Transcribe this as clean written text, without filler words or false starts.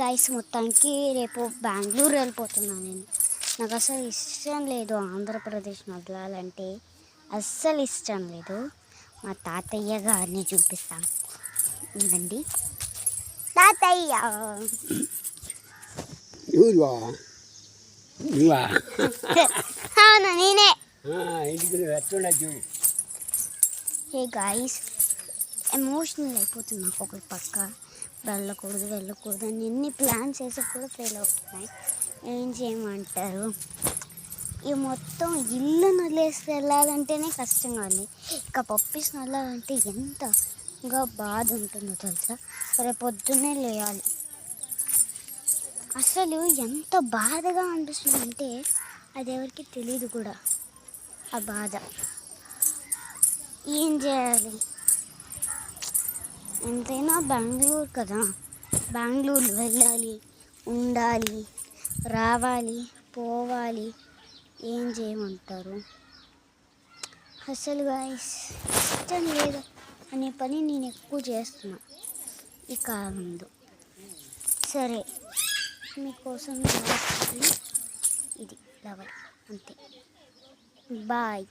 Guys మొత్తానికి రేపు బెంగళూరు వెళ్ళిపోతున్నాను నేను. నాకు అసలు ఇష్టం లేదు ఆంధ్రప్రదేశ్ వదలాలంటే, అస్సలు ఇష్టం లేదు. మా తాతయ్య గారిని చూపిస్తాను ఉందండి. తాతయ్య అవును నేనే. హే గాయస్, ఎమోషనల్ అయిపోతుంది నాకు. ఒకటి పక్క వెళ్ళకూడదు అని ఎన్ని ప్లాన్స్ వేసి కూడా ఫెయిల్ అవుతున్నాయి. ఏం చేయమంటారు? ఈ మొత్తం ఇల్లు వదిలేసి వెళ్ళాలంటేనే కష్టంగా ఉంది. ఇక పప్పీస్ వెళ్ళాలంటే ఎంతగా బాధ ఉంటుందో తెలుసా. రేపు పొద్దున్నే లేయాలి. అసలు ఎంత బాధగా అనిపిస్తుందంటే అది ఎవరికి తెలియదు కూడా ఆ బాధ. ఏం చేయాలి? ఎంతైనా బెంగళూరు కదా, బెంగళూరు వెళ్ళాలి, ఉండాలి, రావాలి, పోవాలి. ఏం చేయమంటారు? అసలు గాయస్ ఇష్టం లేదు అనే పని నేను ఎక్కువ చేస్తున్నా ఈ కాలంలో. సరే, మీకోసం ఇది లవర్ అంతే. బాయ్.